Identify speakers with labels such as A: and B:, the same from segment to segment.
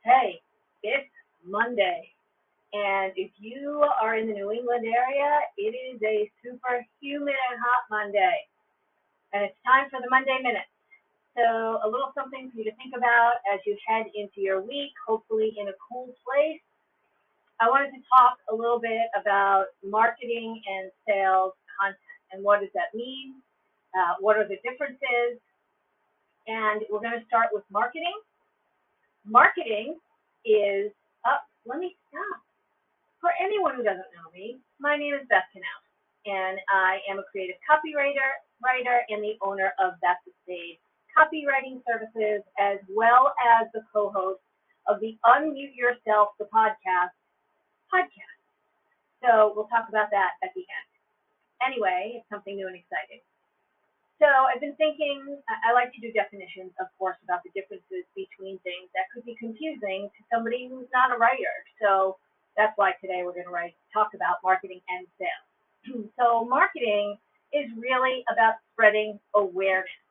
A: Hey, it's Monday, and if you are in the New England area, it is a super humid and hot Monday, and it's time for the Monday Minute. So, a little something for you to think about as you head into your week, hopefully in a cool place. I wanted to talk a little bit about marketing and sales content, and what does that mean? What are the differences? And we're going to start with marketing. Marketing is up. Let me stop. For anyone who doesn't know me, my name is Beth Canal, and I am a creative copywriter, and the owner of That's the Stage Copywriting Services, as well as the co-host of the Unmute Yourself, the podcast. So we'll talk about that at the end. Anyway, it's something new and exciting. So I've been thinking, I like to do definitions, of course, about the differences between things that could be confusing to somebody who's not a writer. So that's why today we're going to talk about marketing and sales. So marketing is really about spreading awareness.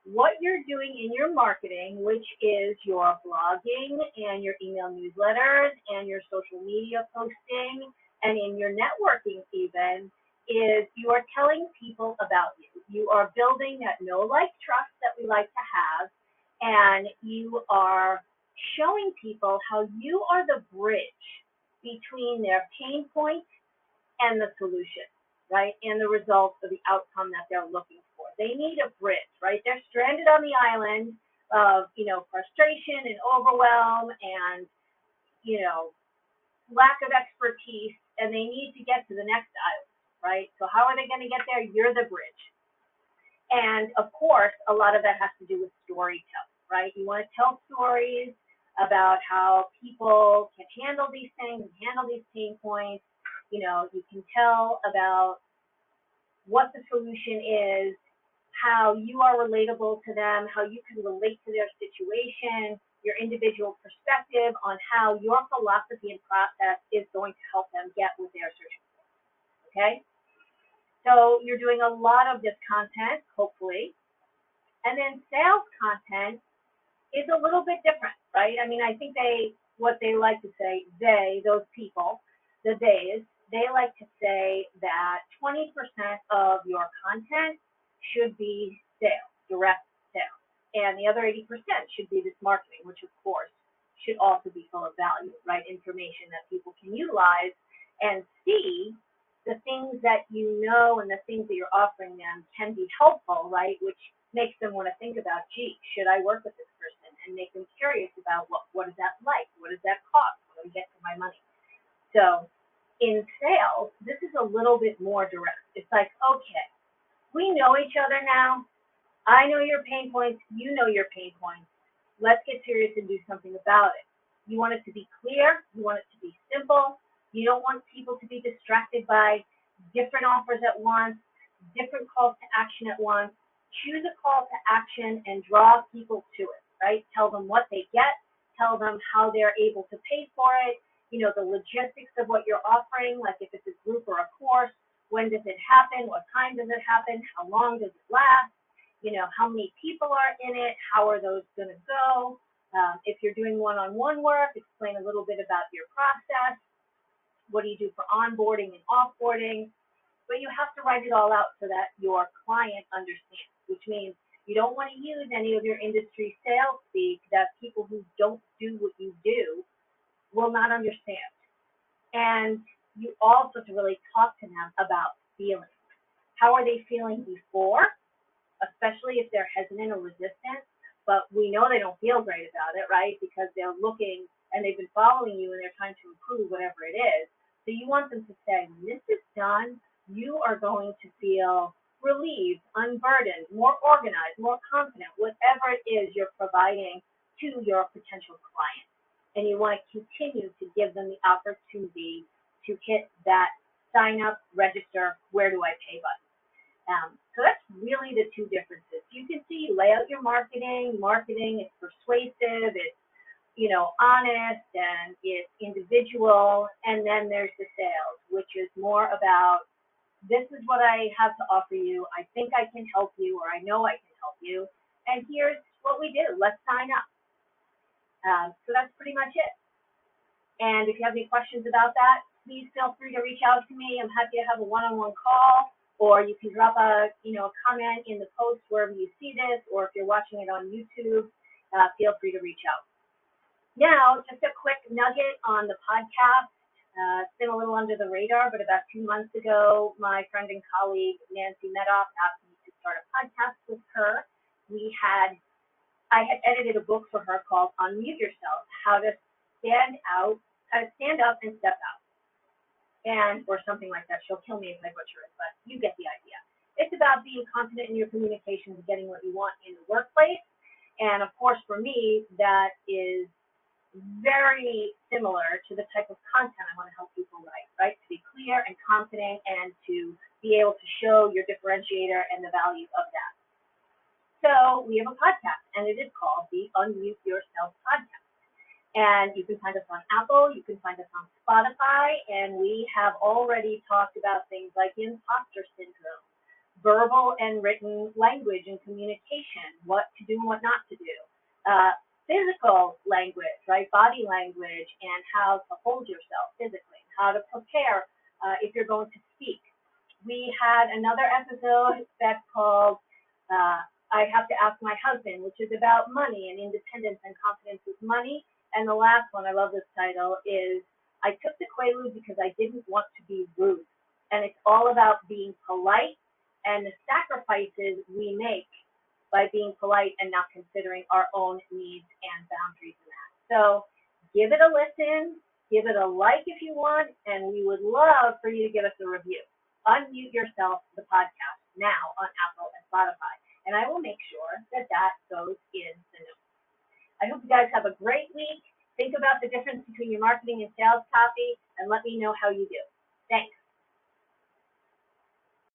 A: What you're doing in your marketing, which is your blogging and your email newsletters and your social media posting and in your networking even, is you are telling people about you. You are building that know, like, trust that we like to have, and you are showing people how you are the bridge between their pain point and the solution, right? And the results of the outcome that they're looking for. They need a bridge, right? They're stranded on the island of, frustration and overwhelm and, lack of expertise, and they need to get to the next island, right? So how are they going to get there? You're the bridge. And of course, a lot of that has to do with storytelling, right? You want to tell stories about how people can handle these things and handle these pain points. You can tell about what the solution is, how you are relatable to them, how you can relate to their situation, your individual perspective on how your philosophy and process is going to help them get what they're searching for. Okay? So you're doing a lot of this content, hopefully. And then sales content is a little bit different, right? I mean, I think what they like to say, those people, they like to say that 20% of your content should be sales, direct sales. And the other 80% should be this marketing, which of course should also be full of value, right? Information that people can utilize and see the things that you know and the things that you're offering them can be helpful, right? Which makes them want to think about, gee, should I work with this person? And make them curious about what is that like? What does that cost? What do I get for my money? So in sales, this is a little bit more direct. It's like, okay, we know each other now. I know your pain points. You know your pain points. Let's get serious and do something about it. You want it to be clear. You want it to be simple. You don't want people to be distracted by different offers at once, different calls to action at once. Choose a call to action and draw people to it, right? Tell them what they get. Tell them how they're able to pay for it. The logistics of what you're offering, like if it's a group or a course, when does it happen? What time does it happen? How long does it last? How many people are in it? How are those going to go? If you're doing one-on-one work, explain a little bit about your process. What do you do for onboarding and offboarding? But you have to write it all out so that your client understands, which means you don't want to use any of your industry sales speak that people who don't do what you do will not understand. And you also have to really talk to them about feelings. How are they feeling before, especially if they're hesitant or resistant? But we know they don't feel great about it, right? Because they're looking and they've been following you and they're trying to improve whatever it is. So you want them to say, when this is done, you are going to feel relieved, unburdened, more organized, more confident, whatever it is you're providing to your potential client. And you want to continue to give them the opportunity to hit that sign up, register, where do I pay button. So that's really the two differences. You can see, lay out your marketing. Marketing is persuasive, it's honest, and it's individual. And then there's the sales, which is more about, this is what I have to offer you. I think I can help you, or I know I can help you. And here's what we do. Let's sign up. So that's pretty much it. And if you have any questions about that, please feel free to reach out to me. I'm happy to have a one-on-one call, or you can drop a comment in the post wherever you see this, or if you're watching it on YouTube, feel free to reach out. Now, just a quick nugget on the podcast. It's been a little under the radar, but about 2 months ago, my friend and colleague Nancy Medoff asked me to start a podcast with her. I had edited a book for her called Unmute Yourself: How to Stand Up and Step Out, or something like that. She'll kill me if I butcher it, but you get the idea. It's about being confident in your communications and getting what you want in the workplace. And of course, for me, that is very similar to the type of content I want to help people write, right? To be clear and confident and to be able to show your differentiator and the value of that. So we have a podcast, and it is called the Unmute Yourself Podcast. And you can find us on Apple, you can find us on Spotify, and we have already talked about things like imposter syndrome, verbal and written language and communication, what to do and what not to do, physical language, right, body language, and how to hold yourself physically, how to prepare if you're going to speak. We had another episode that's called I Have to Ask My Husband, which is about money and independence and confidence with money. And the last one, I love this title, is I Took the Quaalude Because I Didn't Want to Be Rude. And it's all about being polite and the sacrifices we make by being polite and not considering our own needs and boundaries in that. So give it a listen, give it a like if you want, and we would love for you to give us a review. Unmute Yourself, the podcast, now on Apple and Spotify. And I will make sure that that goes in the notes. I hope you guys have a great week. Think about the difference between your marketing and sales copy, and let me know how you do. Thanks.